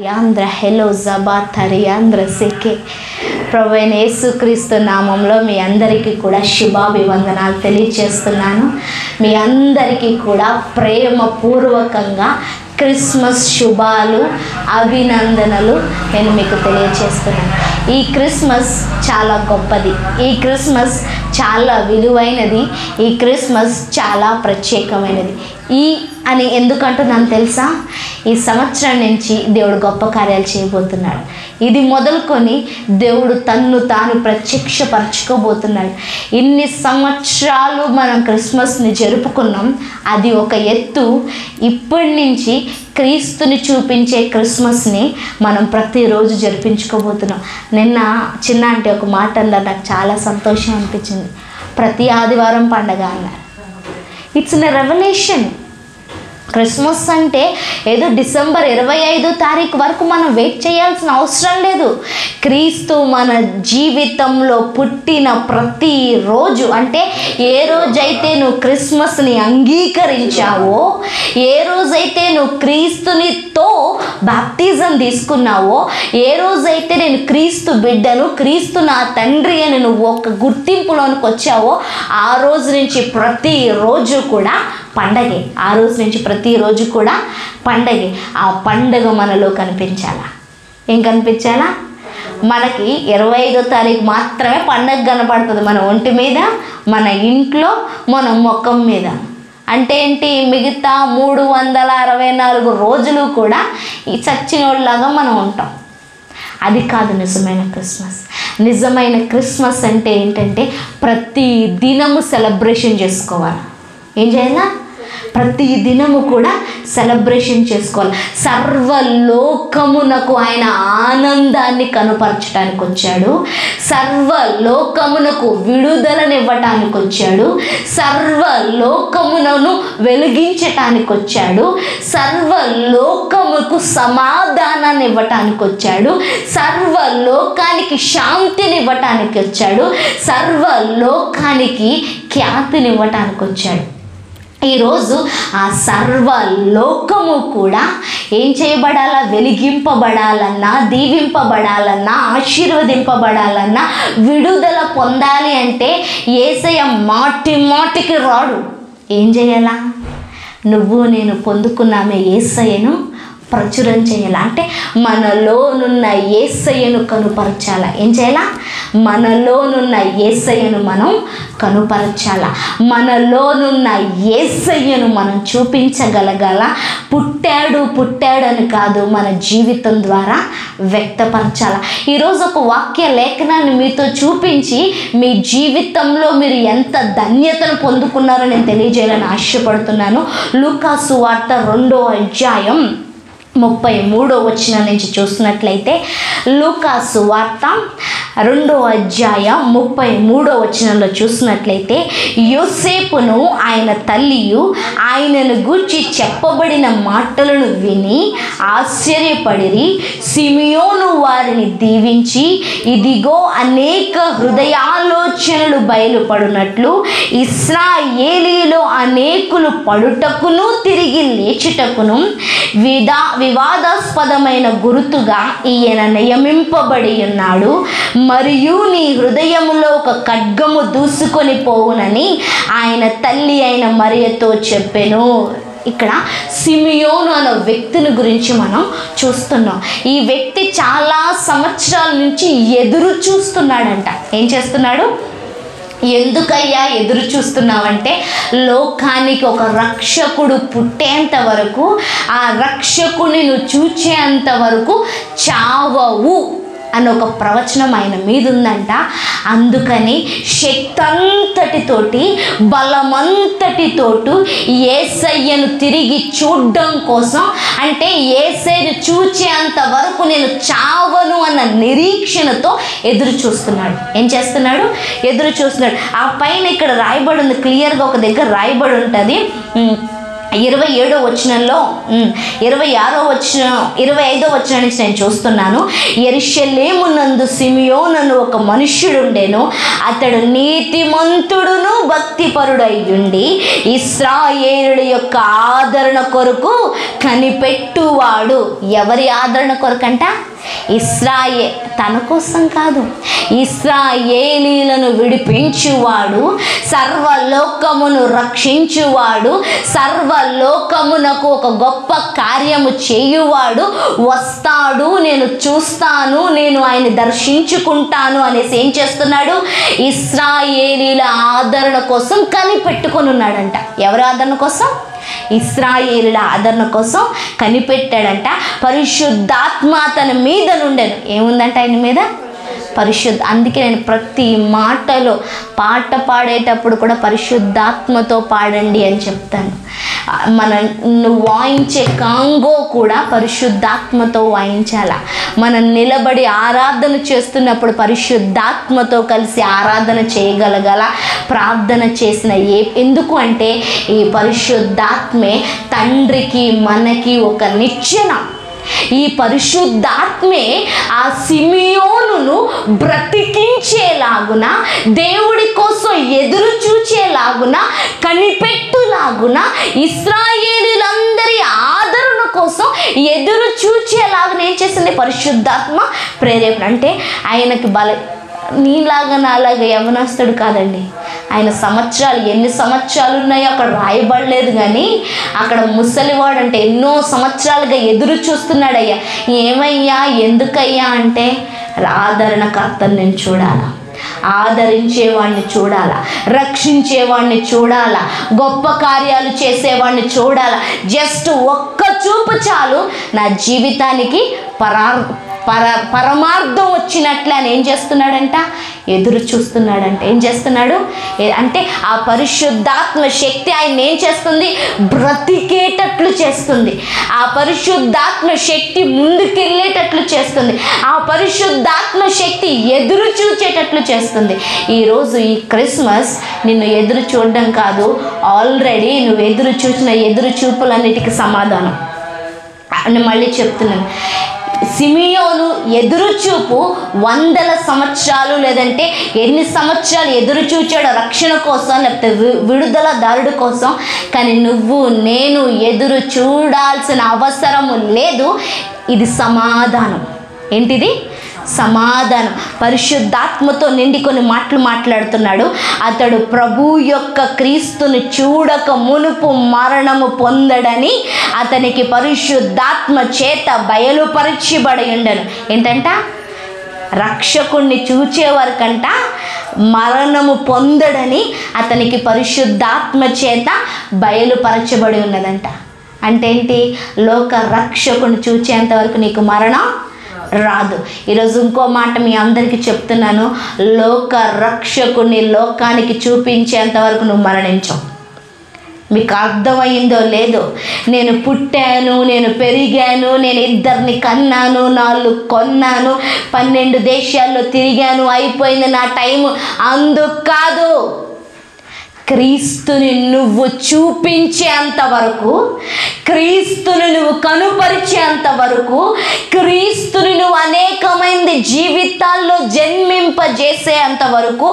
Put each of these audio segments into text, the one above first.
Andhra hello జబా థరియాంధ్ర సెకే ప్రభువైన యేసుక్రీస్తు నామంలో మీ అందరికీ కూడా శుభాభివందనాలు తెలియజేస్తున్నాను. మీ అందరికీ కూడా ప్రేమపూర్వకంగా క్రిస్మస్ శుభాలు అభినందనలు నేను మీకు తెలియజేస్తున్నాను. ఈ క్రిస్మస్ చాలా గొప్పది, ఈ క్రిస్మస్ చాలా విలువైనది, ఈ క్రిస్మస్ చాలా ప్రత్యేకమైనది. అని ఎందుకంటున్నాను తెలుసా? ఈ సంవత్సరం నుంచి దేవుడు గొప్ప కార్యాలు చేయబోతున్నాడు. ఇది మొదలుకొని దేవుడు తన్ను తాను ప్రత్యక్షపరచుకోబోతున్నాడు. ఇన్ని సంవత్సరాలు మనం క్రిస్మస్ని జరుపుకున్నాం, అది ఒక ఎత్తు. ఇప్పటి నుంచి క్రీస్తుని చూపించే క్రిస్మస్ని మనం ప్రతిరోజు జరిపించుకోబోతున్నాం. నిన్న చిన్న అంటే ఒక మాట అన్నారు, నాకు చాలా సంతోషం అనిపించింది. ప్రతి ఆదివారం పండగ అన్నారు. It's a revolution. క్రిస్మస్ అంటే ఏదో డిసెంబర్ 25వ తారీఖు వరకు మనం వెయిట్ చేయాల్సిన అవసరం లేదు. క్రీస్తు మన జీవితంలో పుట్టిన ప్రతిరోజు, అంటే ఏ రోజైతే నువ్వు క్రిస్మస్ని అంగీకరించావో, ఏ రోజైతే నువ్వు క్రీస్తునితో బాప్టిజం తీసుకున్నావో, ఏ రోజైతే నేను క్రీస్తు బిడ్డను, క్రీస్తు నా తండ్రి అని నువ్వు ఒక గుర్తింపులోనికి వచ్చావో, ఆ రోజు నుంచి ప్రతిరోజు కూడా పండగే. ఆ రోజు నుంచి ప్రతిరోజు కూడా పండగే. ఆ పండగ మనలో కనిపించాలా? ఏం కనిపించాలా? మనకి 25వ తారీఖు మాత్రమే పండగ కనపడుతుంది, మన ఒంటి మీద, మన ఇంట్లో, మన ముఖం మీద. అంటే ఏంటి? మిగతా 364 రోజులు కూడా ఈ చచ్చినోళ్ళలాగా మనం ఉంటాం. అది కాదు నిజమైన క్రిస్మస్. నిజమైన క్రిస్మస్ అంటే ఏంటంటే ప్రతి దినము సెలబ్రేషన్ చేసుకోవాలి. ఏం చేయాలా? ప్రతి దినము కూడా సెలబ్రేషన్ చేసుకోవాలి. సర్వలోకమునకు ఆయన ఆనందాన్ని కనుపరచడానికి వచ్చాడు, సర్వలోకమునకు విడుదలనివ్వటానికి వచ్చాడు, సర్వలోకమునను వెలిగించటానికి వచ్చాడు, సర్వలోకముకు సమాధానాన్ని ఇవ్వటానికి వచ్చాడు, సర్వలోకానికి శాంతిని ఇవ్వటానికి వచ్చాడు, సర్వలోకానికి ఖ్యాతిని ఇవ్వటానికి వచ్చాడు. ఈరోజు ఆ సర్వలోకము కూడా ఏం చేయబడాలా? వెలిగింపబడాలన్నా, దీవింపబడాలన్నా, ఆశీర్వదింపబడాలన్నా, విడుదల పొందాలి అంటే యేసయ్య మాటి మాటికి రాడు. ఏం చేయాలా? నువ్వు నేను పొందుకున్నామే యేసయ్యను ప్రచురం చేయాలి. అంటే మనలోనున్న యేసయ్యను కనుపరచాల. ఏం చేయాలా? మనలోనున్న యేసయ్యను మనం కనుపరచాల. మనలోనున్న యేసయ్యను మనం చూపించగలగాల. పుట్టాడు అని కాదు, మన జీవితం ద్వారా వ్యక్తపరచాల. ఈరోజు ఒక వాక్య లేఖనాన్ని మీతో చూపించి మీ జీవితంలో మీరు ఎంత ధన్యతను పొందుకున్నారో నేను తెలియజేయాలని ఆశపడుతున్నాను. లూకా సువార్త 2వ అధ్యాయం 33వ వచనం నుంచి చూసినట్లయితే, లూకా సువార్త 2వ అధ్యాయం 33వ వచనంలో చూసినట్లయితే, యోసేపును ఆయన తల్లియు ఆయనను గూర్చి చెప్పబడిన మాటలను విని ఆశ్చర్యపడిరి. సిమియోను వారిని దీవించి, ఇదిగో అనేక హృదయాలోచనలు బయలుపడినట్లు ఇశ్రాయేలీలో అనేకులు పడుటకును తిరిగి లేచుటకును వివాదాస్పదమైన గుర్తుగా ఈయన నియమింపబడి ఉన్నాడు. మరియు నీ హృదయములో ఒక ఖడ్గము దూసుకొని పోవునని ఆయన తల్లి అయిన మరియతో చెప్పెను. ఇక్కడ సిమియోను అనే వ్యక్తిని గురించి మనం చూస్తున్నాం. ఈ వ్యక్తి చాలా సంవత్సరాల నుంచి ఎదురు చూస్తున్నాడంట. ఏం చేస్తున్నాడు? ఎందుకయ్యా ఎదురు చూస్తున్నావంటే, లోకానికి ఒక రక్షకుడు పుట్టేంత వరకు, ఆ రక్షకుని నువ్వు చూచేంత వరకు చావవు అని ఒక ప్రవచనం ఆయన మీద ఉందంట. అందుకని శక్తంతటితోటి, బలమంతటితోటి యేసయ్యను తిరిగి చూడడం కోసం, అంటే యేసయ్యను చూచేంత వరకు నేను చావను అన్న నిరీక్షణతో ఎదురు చూస్తున్నాడు. ఏం చేస్తున్నాడు? ఎదురు చూస్తున్నాడు. ఆ పైన ఇక్కడ రాయబడి ఉంది, క్లియర్గా ఒక దగ్గర రాయబడి ఉంటుంది, 27వ వచనంలో 25వ వచనం నుంచి నేను చూస్తున్నాను. యెరూషలేమునందు సిమియోను ఒక మనుష్యుడుండెను. అతడు నీతిమంతుడును భక్తిపరుడై ఉండి ఇశ్రాయేలుల యొక్క ఆదరణ కొరకు కనిపెట్టువాడు. ఎవరి ఆదరణ కొరకంట? తన కోసం కాదు, ఇశ్రాయేలీలను విడిపించువాడు, సర్వలోకమును రక్షించువాడు, సర్వలోకమునకు ఒక గొప్ప కార్యము చేయువాడు వస్తాడు, నేను చూస్తాను, నేను ఆయన దర్శించుకుంటాను అనేసి ఏం చేస్తున్నాడు? ఇశ్రాయేలీల ఆదరణ కోసం కనిపెట్టుకొని ఉన్నాడంట. ఎవరి ఆదరణ కోసం? ఇశ్రాయేలుల ఆదరణ కోసం కనిపెట్టాడంట. పరిశుద్ధాత్మ తన మీద నుండెను. ఏముందంట ఆయన మీద? అందుకే నేను ప్రతి మాటలో పాట పాడేటప్పుడు కూడా పరిశుద్ధాత్మతో పాడండి అని చెప్తాను. నువ్వు వాయించే కాంగో కూడా పరిశుద్ధాత్మతో వాయించాల. మనం నిలబడి ఆరాధన చేస్తున్నప్పుడు పరిశుద్ధాత్మతో కలిసి ఆరాధన చేయగలగాల, ప్రార్థన చేసిన ఎందుకు అంటే ఈ పరిశుద్ధాత్మే తండ్రికి మనకి ఒక నిచ్చెన. ఈ పరిశుద్ధాత్మే ఆ సిమియోనును బ్రతికించేలాగున, దేవుడి కోసం ఎదురు చూచేలాగున, కనిపెట్టులాగున, ఇశ్రాయేలీలందరి ఆదరణ కోసం ఎదురు చూచేలాగున ఏం చేసింది? పరిశుద్ధాత్మ ప్రేరేపణ. అంటే ఆయనకి నీలాగా నాలాగా యవనస్తుడు కాదండి. ఆయన సంవత్సరాలు, ఎన్ని సంవత్సరాలు ఉన్నాయో అక్కడ రాయబడలేదు, కానీ అక్కడ ముసలివాడు అంటే ఎన్నో సంవత్సరాలుగా ఎదురు చూస్తున్నాడయ్యా. ఏమయ్యా, ఎందుకయ్యా అంటే ఆదరణకర్తను నేను చూడాలా, ఆదరించేవాడిని చూడాలా, రక్షించేవాడిని చూడాలా, గొప్ప కార్యాలు చేసేవాడిని చూడాలా. జస్ట్ ఒక్క చూపు చాలు నా జీవితానికి పరమార్థం వచ్చినట్లే అని ఏం చేస్తున్నాడంట? ఎదురు చూస్తున్నాడంట. ఏం చేస్తున్నాడు అంటే ఆ పరిశుద్ధాత్మ శక్తి ఆయన ఏం చేస్తుంది? బ్రతికేటట్లు చేస్తుంది. ఆ పరిశుద్ధాత్మ శక్తి ముందుకెళ్ళేటట్లు చేస్తుంది. ఆ పరిశుద్ధాత్మ శక్తి ఎదురు చూచేటట్లు చేస్తుంది. ఈరోజు ఈ క్రిస్మస్ నిన్ను ఎదురు చూడడం కాదు, ఆల్రెడీ నువ్వు ఎదురు చూసిన ఎదురు చూపులన్నిటికీ సమాధానం. నేను మళ్ళీ చెప్తున్నాను, సిమియోను ఎదురుచూపు 100 సంవత్సరాలు, లేదంటే ఎన్ని సంవత్సరాలు ఎదురు చూచాడో రక్షణ కోసం, లేకపోతే విడుదల దారుడు కోసం. కానీ నువ్వు నేను ఎదురు చూడాల్సిన అవసరము లేదు. ఇది సమాధానం. ఏంటిది? సమాధానం. పరిశుద్ధాత్మతో నిండి కొన్ని మాటలు మాట్లాడుతున్నాడు. అతడు ప్రభు యొక్క క్రీస్తుని చూడక మునుపు మరణము పొందడని అతనికి పరిశుద్ధాత్మ చేత బయలుపరచబడి ఉండెను. ఏంటంట? రక్షకుణ్ణి చూచేవారికంట మరణము పొందడని అతనికి పరిశుద్ధాత్మ చేత బయలుపరచబడి ఉన్నదంట. అంటే ఏంటి? లోక రక్షకుని చూచేంత వరకు నీకు మరణం రాదు. ఈరోజు ఇంకో మాట మీ అందరికీ చెప్తున్నాను, లోక రక్షకుని లోకానికి చూపించేంత వరకు నువ్వు మరణించవు. మీకు అర్థమైందో లేదో, నేను పుట్టాను, నేను పెరిగాను, నేను 2 కన్నాను, 4 కొన్నాను, 12 దేశాల్లో తిరిగాను, అయిపోయింది నా టైము, అందుకు కాదు. క్రీస్తుని నువ్వు చూపించేంత వరకు, క్రీస్తుని నువ్వు కనుపరిచేంత వరకు, క్రీస్తుని నువ్వు అనేకమైన జీవితాల్లో జన్మింపజేసేంత వరకు,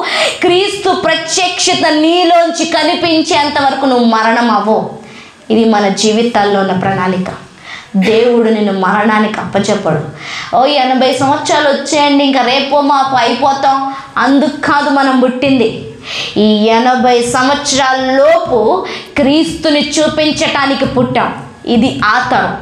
క్రీస్తు ప్రత్యక్షత నీలోంచి కనిపించేంత వరకు నువ్వు మరణం అవ్వవు. ఇది మన జీవితాల్లో ఉన్న ప్రణాళిక. దేవుడు నిన్ను మరణానికి అప్పచెప్పడు. 80 సంవత్సరాలు వచ్చేయండి, ఇంకా రేపో మాపు అయిపోతాం, అందుకు కాదు మనం పుట్టింది. ఈ 80 సంవత్సరాల లోపు క్రీస్తుని చూపించటానికి పుట్టాం. ఇది ఆ తరం.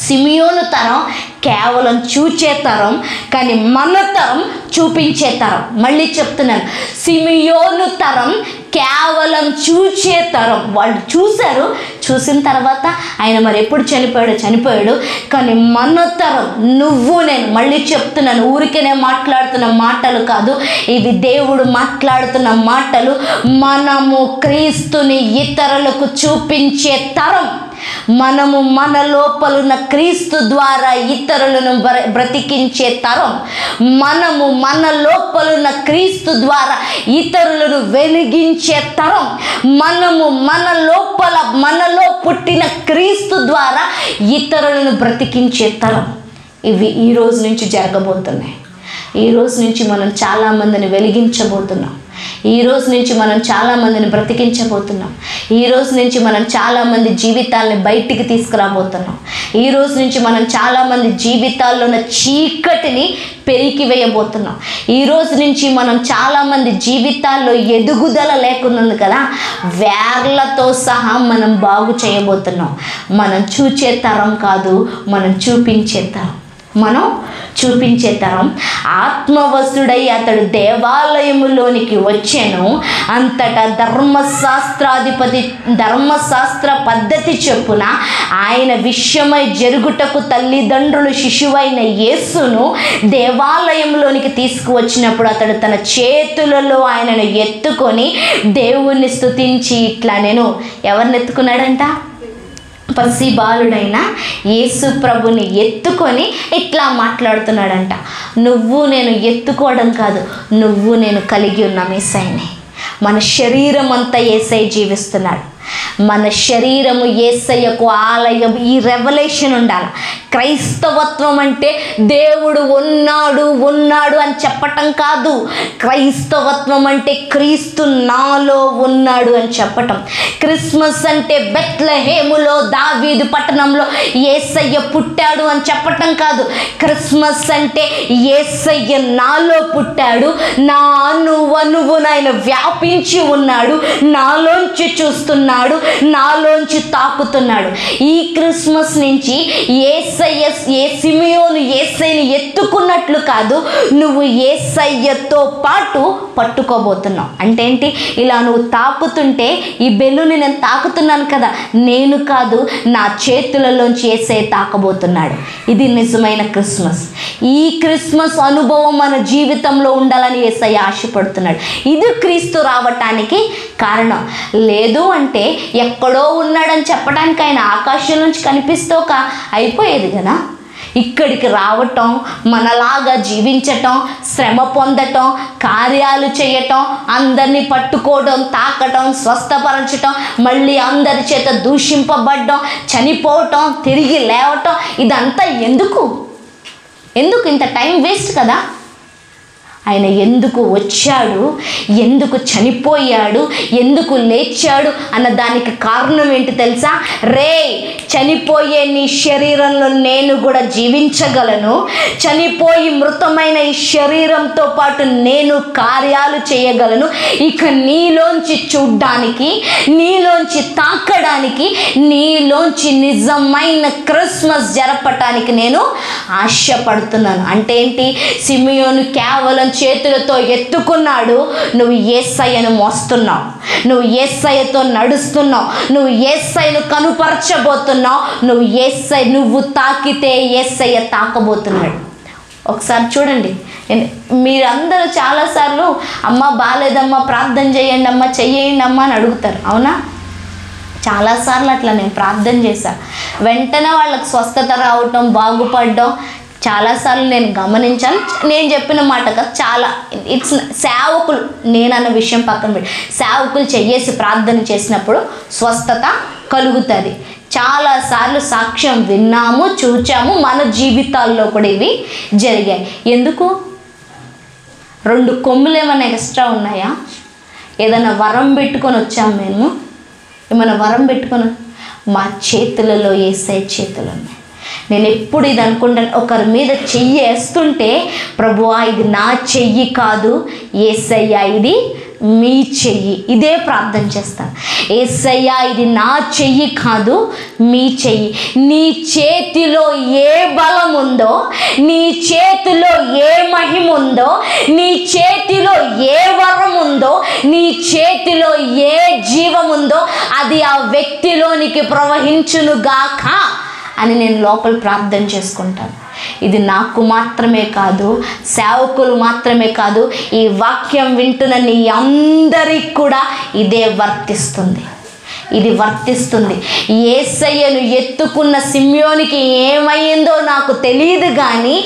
సిమియోను తరం కేవలం చూచే తరం, కానీ మన తరం చూపించే తరం. మళ్ళీ చెప్తున్నాను, సిమియోను తరం కేవలం చూచే తరం. వాళ్ళు చూశారు, చూసిన తర్వాత ఆయన మరి ఎప్పుడు చనిపోయాడు. కానీ మన తరం, నువ్వు నేను, మళ్ళీ చెప్తున్నాను, ఊరికేనే మాట్లాడుతున్న మాటలు కాదు, ఇవి దేవుడు మాట్లాడుతున్న మాటలు. మనము క్రీస్తుని ఇతరులకు చూపించే తరం. మనము మన లోపలున్న క్రీస్తు ద్వారా ఇతరులను బ్రతికించే తరం. మనము మన లోపలున్న క్రీస్తు ద్వారా ఇతరులను వెలిగించే తరం. మనము మనలో పుట్టిన క్రీస్తు ద్వారా ఇతరులను బ్రతికించే తరం. ఇవి ఈ రోజు నుంచి జరగబోతున్నాయి. ఈ రోజు నుంచి మనం చాలామందిని వెలిగించబోతున్నాం. ఈ రోజు నుంచి మనం చాలామందిని బ్రతికించబోతున్నాం. ఈ రోజు నుంచి మనం చాలామంది జీవితాలని బయటికి తీసుకురాబోతున్నాం. ఈ రోజు నుంచి మనం చాలామంది జీవితాల్లో ఉన్న చీకటిని పెరికి వేయబోతున్నాం. ఈ రోజు నుంచి మనం చాలామంది జీవితాల్లో ఎదుగుదల లేకున్నది కదా, వేర్లతో సహా మనం బాగు చేయబోతున్నాం. మనం చూచే తరం కాదు, మనం చూపించే తరం. మనం చూపించే తరం. ఆత్మవశుడై అతడు దేవాలయములోనికి వచ్చెను. అంతటా ధర్మశాస్త్ర పద్ధతి చొప్పున ఆయన విషయమై జరుగుటకు తల్లిదండ్రులు శిశువైన యేసును దేవాలయంలోనికి తీసుకువచ్చినప్పుడు అతడు తన చేతులలో ఆయనను ఎత్తుకొని దేవుణ్ణి స్తుతించి ఇట్లా, నేను ఎవరిని ఎత్తుకున్నాడంట? పసి బాలుడైన యేసు ప్రభుని ఎత్తుకొని ఇట్లా మాట్లాడుతున్నాడంట. నువ్వు నేను ఎత్తుకోవడం కాదు, నువ్వు నేను కలిగి ఉన్న యేసయ్యని. మన శరీరం అంతా యేసయ్య జీవిస్తున్నాడు. మన శరీరము యేసయ్యకు ఆలయం. ఈ రెవల్యూషన్ ఉండాలి. క్రైస్తవత్వం అంటే దేవుడు ఉన్నాడు అని చెప్పటం కాదు. క్రైస్తవత్వం అంటే క్రీస్తు నాలో ఉన్నాడు అని చెప్పటం. క్రిస్మస్ అంటే బెత్లెహేములో దావీదు పట్టణంలో యేసయ్య పుట్టాడు అని చెప్పటం కాదు. క్రిస్మస్ అంటే యేసయ్య నాలో పుట్టాడు, నా అణువణువునైన వ్యాపించి ఉన్నాడు, నాలోంచి చూస్తున్నాడు, నాలోంచి తాకుతున్నాడు. ఈ క్రిస్మస్ నుంచి సిమియోను యేసయ్యని ఎత్తుకున్నట్లు కాదు, నువ్వు యేసయ్యతో పాటు పట్టుకోబోతున్నావు. అంటే ఏంటి? ఇలా నువ్వు తాకుతుంటే ఈ బెలూని నేను తాకుతున్నాను కదా, నేను కాదు, నా చేతులలోంచి యేసయ్య తాకబోతున్నాడు. ఇది నిజమైన క్రిస్మస్. ఈ క్రిస్మస్ అనుభవం మన జీవితంలో ఉండాలని యేసయ్య ఆశపడుతున్నాడు. ఇది క్రీస్తు రావటానికి కారణం. లేదు అంటే ఎక్కడో ఉన్నాడని చెప్పడానికి ఆయన ఆకాశం నుంచి కనిపిస్తూ అయిపోయేది కదా. ఇక్కడికి రావటం, మనలాగా జీవించటం, శ్రమ పొందటం, కార్యాలు చేయటం, అందరినీ పట్టుకోవడం, తాకటం, స్వస్థపరచటం, మళ్ళీ అందరి చేత దూషింపబడడం, చనిపోవటం, తిరిగి లేవటం, ఇదంతా ఎందుకు ఇంత టైం వేస్ట్ కదా. ఆయన ఎందుకు వచ్చాడు, ఎందుకు చనిపోయాడు, ఎందుకు లేచాడు అన్న దానికి కారణం ఏంటి తెలుసా? చనిపోయే నీ శరీరంలో నేను కూడా జీవించగలను. చనిపోయి మృతమైన ఈ శరీరంతో పాటు నేను కార్యాలు చేయగలను. ఇక నీలోంచి చూడ్డానికి, నీలోంచి తాకడానికి, నీలోంచి నిజమైన క్రిస్మస్ జరపటానికి నేను ఆశపడుతున్నాను. అంటే ఏంటి? సిమియోను కేవలం చేతులతో ఎత్తుకున్నాడు. నువ్వు యేసయ్యను మోస్తున్నావు, నువ్వు యేసయ్యతో నడుస్తున్నావు, నువ్వు యేసయ్యను కనుపరచబోతున్నావు, నువ్వు తాకితే యేసయ్య తాకబోతున్నాడు. ఒకసారి చూడండి. మీరందరూ చాలాసార్లు అమ్మ బాలేదమ్మా, ప్రార్థన చేయండి అమ్మా, చెయ్యండి అమ్మా అని అడుగుతారు, అవునా? చాలాసార్లు అట్లా నేను ప్రార్థన చేశాను. వెంటనే వాళ్ళకి స్వస్థత రావటం, బాగుపడడం చాలాసార్లు నేను గమనించాను. నేను చెప్పిన మాట కదా, చాలా సేవకులు, నేనన్న విషయం పక్కన పెట్టి సేవకులు చెయ్యేసి ప్రార్థన చేసినప్పుడు స్వస్థత కలుగుతుంది. చాలాసార్లు సాక్ష్యం విన్నాము, చూచాము, మన జీవితాల్లో కూడా ఇవి జరిగాయి. ఎందుకు? 2 కొమ్ములు ఏమైనా ఎక్స్ట్రా ఉన్నాయా? ఏదైనా వరం పెట్టుకొని వచ్చాము మేము? ఏమైనా వరం పెట్టుకొని? మా చేతులలో యేసయ్య చేతులు ఉన్నాయి. నేను ఎప్పుడు ఇది అనుకుంటాను, ఒకరి మీద చెయ్యి వేస్తుంటే, ప్రభువా ఇది నా చెయ్యి కాదు, యేసయ్య ఇది మీ చెయ్యి, ఇదే ప్రార్థన చేస్తాను. యేసయ్య ఇది నా చెయ్యి కాదు, మీ చెయ్యి. నీ చేతిలో ఏ బలం ఉందో, నీ చేతిలో ఏ మహిమ ఉందో, నీ చేతిలో ఏ వరం ఉందో, నీ చేతిలో ఏ జీవం ఉందో అది ఆ వ్యక్తిలోనికి ప్రవహించునుగాక అని నేను లోపల ప్రార్థన చేసుకుంటాను. ఇది నాకు మాత్రమే కాదు, సేవకులు మాత్రమే కాదు, ఈ వాక్యం వింటున్న నీ అందరికి కూడా ఇదే వర్తిస్తుంది. ఇది వర్తిస్తుంది. యేసయ్యను ఎత్తుకున్న సిమ్యోనికి ఏమైందో నాకు తెలియదు, కానీ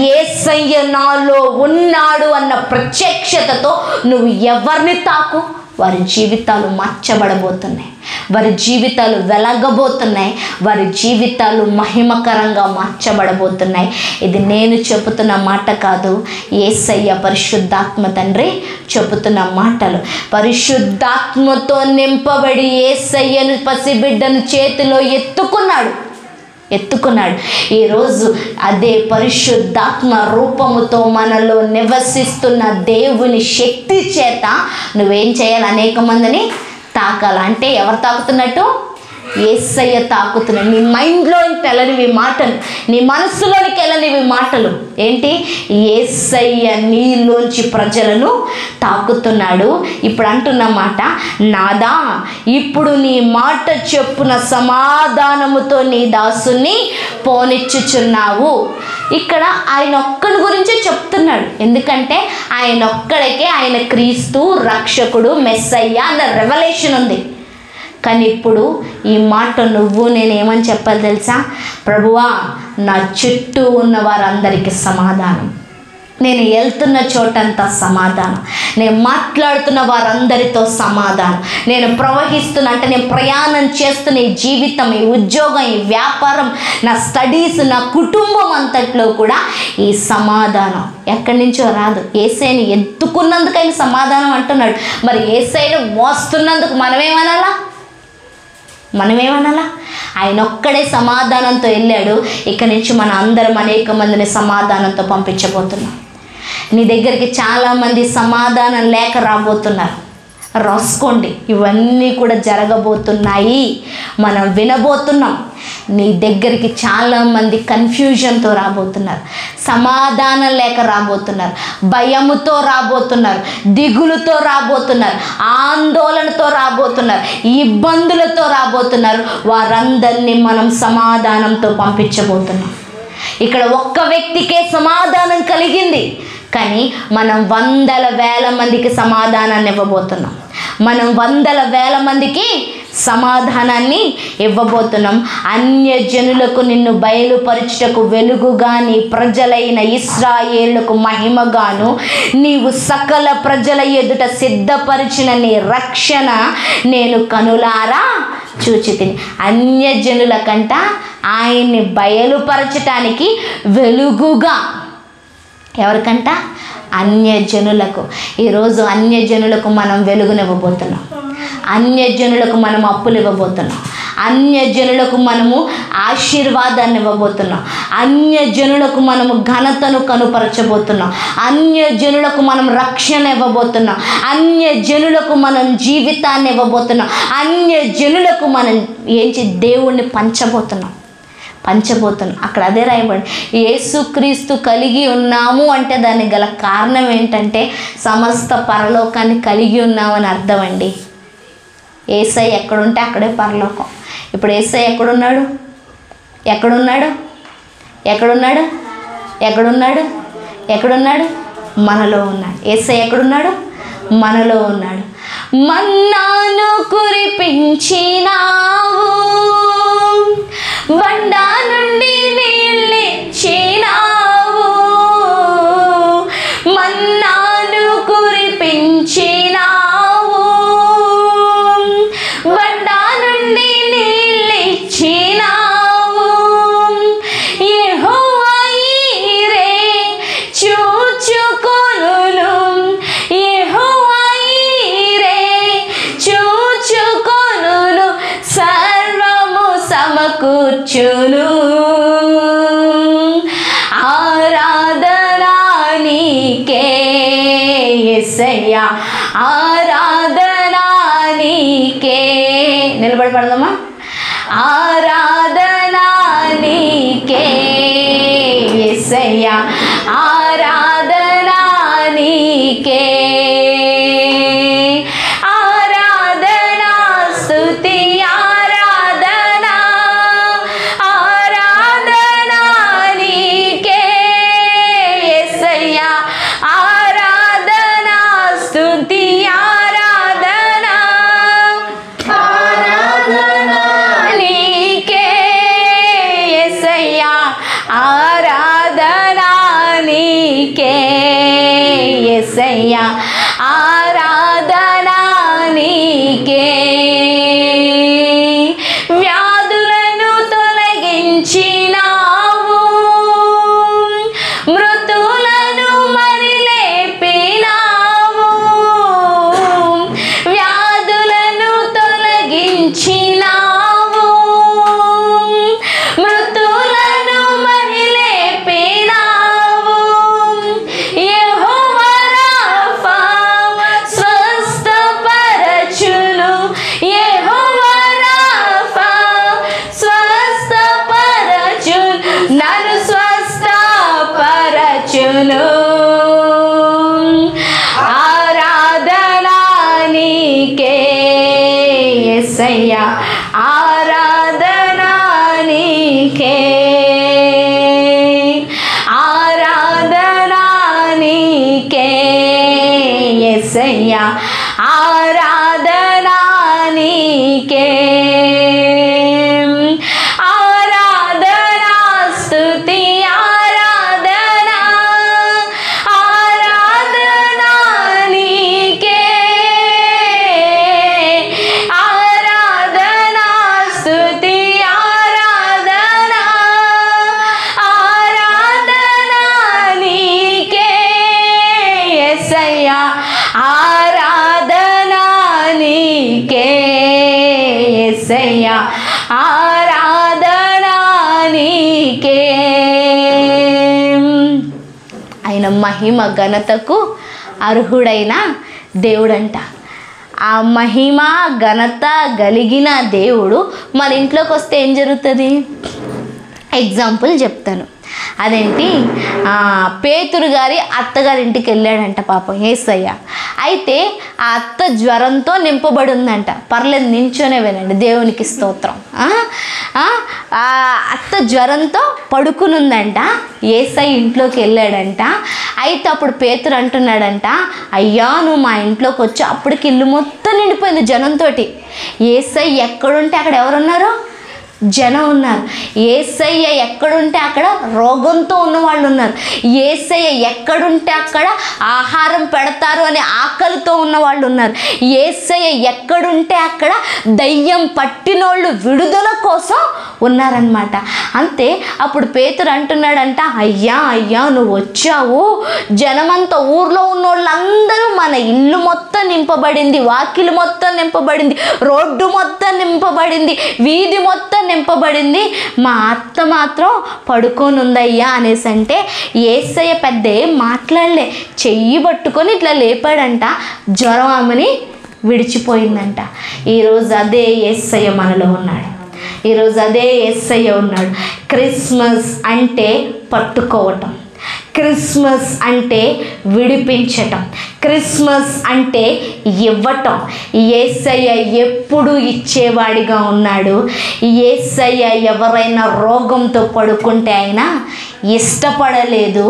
యేసయ్య నాలో ఉన్నాడు అన్న ప్రత్యక్షతతో నువ్వు ఎవరిని తాకు, వారి జీవితాలు మార్చబడబోతున్నాయి, వారి జీవితాలు వెలగబోతున్నాయి, వారి జీవితాలు మహిమకరంగా మార్చబడబోతున్నాయి. ఇది నేను చెబుతున్న మాట కాదు, యేసయ్య పరిశుద్ధాత్మ తండ్రి చెబుతున్న మాటలు. పరిశుద్ధాత్మతో నింపబడి యేసయ్యను పసిబిడ్డను చేతిలో ఎత్తుకున్నాడు. ఈరోజు అదే పరిశుద్ధాత్మ రూపముతో మనలో నివసిస్తున్న దేవుని శక్తి చేత నువ్వేం చేయాలి, అనేక మందిని తాకాలి. అంటే ఎవరు తాకుతున్నట్టు? యేసయ్య తాకుతున్నాడు. నీ మైండ్లోకి వెళ్ళనివి మాటలు, నీ మనస్సులోనికి వెళ్ళనివి మాటలు ఏంటి? యేసయ్య నీలోంచి ప్రజలను తాకుతున్నాడు. ఇప్పుడు అంటున్న మాట, నాదా ఇప్పుడు నీ మాట చెప్పున సమాధానముతో నీ దాసుని పోనిచ్చుచున్నావు. ఇక్కడ ఆయన ఒక్కడి గురించే చెప్తున్నాడు, ఎందుకంటే ఆయన ఒక్కడికే ఆయన క్రీస్తు, రక్షకుడు, మెస్సయ్య అన్న రెవల్యూషన్ ఉంది. కానీ ఇప్పుడు ఈ మాట నువ్వు నేను ఏమని చెప్పాలి తెలుసా? ప్రభువా, నా చుట్టూ ఉన్న వారందరికీ సమాధానం, నేను వెళ్తున్న చోటంతా సమాధానం, నేను మాట్లాడుతున్న వారందరితో సమాధానం, నేను ప్రవహిస్తున్న అంటే నేను ప్రయాణం చేస్తున్న ఈ జీవితం, ఈ ఉద్యోగం, ఈ వ్యాపారం, నా స్టడీస్, నా కుటుంబం అంతట్లో కూడా ఈ సమాధానం ఎక్కడి నుంచో రాదు. యేసయ్యని ఎత్తుకున్నందుకు ఆయన సమాధానం అంటున్నాడు. మరి యేసయ్యను మోస్తున్నందుకు మనమేమనాలా? ఆయన ఒక్కడే సమాధానంతో వెళ్ళాడు. ఇక్కడి నుంచి మన అందరం అనేక మందిని సమాధానంతో పంపించబోతున్నాం. నీ దగ్గరికి చాలామంది సమాధానం లేక రాబోతున్నారు. రాసుకోండి, ఇవన్నీ కూడా జరగబోతున్నాయి, మనం వినబోతున్నాం. నీ దగ్గరికి చాలామంది కన్ఫ్యూజన్తో రాబోతున్నారు, సమాధానం లేక రాబోతున్నారు, భయముతో రాబోతున్నారు, దిగులుతో రాబోతున్నారు, ఆందోళనతో రాబోతున్నారు, ఇబ్బందులతో రాబోతున్నారు. వారందరినీ మనం సమాధానంతో పంపించబోతున్నాం. ఇక్కడ ఒక్క వ్యక్తికే సమాధానం కలిగింది, కానీ మనం వందల వేల మందికి సమాధానాన్ని ఇవ్వబోతున్నాం. మనం వందల వేల మందికి సమాధానాన్ని ఇవ్వబోతున్నాం. అన్యజనులకు నిన్ను బయలుపరచుటకు వెలుగుగా, నీ ప్రజలైన ఇశ్రాయేలుకు మహిమగాను, నీవు సకల ప్రజల ఎదుట సిద్ధపరిచిన నీ రక్షణ నేను కనులారా చూచితిని. అన్యజనుల కంట ఆయన్ని బయలుపరచటానికి వెలుగుగా, ఎవరికంట? అన్యజనులకు. ఈరోజు అన్యజనులకు మనం వెలుగునివ్వబోతున్నాం, అన్యజనులకు మనం అప్పులు ఇవ్వబోతున్నాం, అన్యజనులకు మనము ఆశీర్వాదాన్ని ఇవ్వబోతున్నాం, అన్యజనులకు మనము ఘనతను కనుపరచబోతున్నాం, అన్యజనులకు మనం రక్షణ ఇవ్వబోతున్నాం, అన్యజనులకు మనం జీవితాన్ని ఇవ్వబోతున్నాం, అన్యజనులకు మనం దేవుణ్ణి పంచబోతున్నాం. అక్కడ అదే రాయబడి, యేసుక్రీస్తు కలిగి ఉన్నాము అంటే దానికి గల కారణం ఏంటంటే సమస్త పరలోకాన్ని కలిగి ఉన్నామని అర్థం అండి. యేసయ్య ఎక్కడుంటే అక్కడే పరలోకం. ఇప్పుడు యేసయ్య ఎక్కడున్నాడు? మనలో ఉన్నాడు. యేసయ్య ఎక్కడున్నాడు? మనలో ఉన్నాడు. మన్నాను కురిపించినావు, బండ నుండి నీళ్ళిచ్చినావు, మన్నాను కురిపించినావు, బండ నుండి నీళ్ళిచ్చినావు. యెహోవా ఈరే చూచుకొనును, యెహోవా ఈరే చూచుకొనును, సర్వము సమకూర్చును. ఆరాధనా నీకే యేసయ్యా, ఆరాధనా నీకే. నిలబడి పడదామా? ఆరాధనా నీకే యేసయ్యా, ఆరాధనా నీకే. ఆరాధనా యేసయ్యా ఆరాధన నీకే. వ్యాధులను తొలగించినావు, మృతులను మరి లేపినావు. వ్యాధులను తొలగించినావు, మృతులను మరి లేపినావు. యెహోవా రాఫా స్వస్థపరచును, యెహోవా రాఫా స్వస్థపరచును, నన్ను స్వస్థపరచును. ఆరాధన నీకే యేసయ్యా ఆరాధన నీకే. ఆరాధన నీకే యేసయ్యా ఆరాధన నీకే. ఆరాధన స్తుతి ఆరాధన ఆరాధన నీకే. ఆరాధన స్తుతి ఆరాధన ఆరాధన నీకే యేసయ్యా ఆరాధన నీకే. యేసయ్యా ఆరాధన నీకే. ఆయన మహిమ ఘనతకు అర్హుడైన దేవుడంట. ఆ మహిమ ఘనత కలిగిన దేవుడు మన ఇంట్లోకి వస్తే ఏం జరుగుతుంది? ఎగ్జాంపుల్ చెప్తాను. అదేంటి, పేతురు గారి అత్తగారి ఇంటికి వెళ్ళాడంట పాపం యేసయ్య. అయితే ఆ అత్త జ్వరంతో నింపబడి ఉందంట. పర్లేదు, నించోనే వినండి, దేవునికి స్తోత్రం. ఆ అత్త జ్వరంతో పడుకుని ఉందంట. యేసయ్య ఇంట్లోకి వెళ్ళాడంట. అయితే అప్పుడు పేతురు అంటున్నాడంట, అయ్యా నువ్వు మా ఇంట్లోకి వచ్చి అప్పటికి ఇల్లు మొత్తం నిండిపోయింది జనంతో. యేసయ్య ఎక్కడుంటే అక్కడ ఎవరున్నారు? జనం ఉన్నారు. యేసయ్య ఎక్కడుంటే అక్కడ రోగంతో ఉన్న వాళ్ళు ఉన్నారు. యేసయ్య ఎక్కడుంటే అక్కడ ఆహారం పెడతారు అని ఆకలితో ఉన్న వాళ్ళు ఉన్నారు. యేసయ్య ఎక్కడుంటే అక్కడ దయ్యం పట్టినోళ్ళు విడుదల కోసం ఉన్నారనమాట. అంతే అప్పుడు పేతురు అంటున్నాడంట, అయ్యా అయ్యా నువ్వు వచ్చావు, జనమంతా ఊర్లో ఉన్న వాళ్ళందరూ మన ఇల్లు మొత్తం నింపబడింది, వాకిలు మొత్తం నింపబడింది, రోడ్డు మొత్తం నింపబడింది, వీధి మొత్తం నింపబడింది, మా అత్త మాత్రం పడుకొని ఉందయ్యా అనేసి అంటే యేసయ్య పెద్ద ఏం మాట్లాడలే, చెయ్యి పట్టుకొని ఇట్లా లేపాడంట. జ్వరం ఆమెని విడిచిపోయిందంట. ఈరోజు అదే యేసయ్య మనలో ఉన్నాడు. ఈరోజు అదే యేసయ్య ఉన్నాడు. క్రిస్మస్ అంటే పట్టుకోవటం, క్రిస్మస్ అంటే విడిపించటం, క్రిస్మస్ అంటే ఇవ్వటం. యేసయ్య ఎప్పుడు ఇచ్చేవాడిగా ఉన్నాడు. యేసయ్య ఎవరైనా రోగంతో పడుకుంటే ఆయన ఇష్టపడలేదు,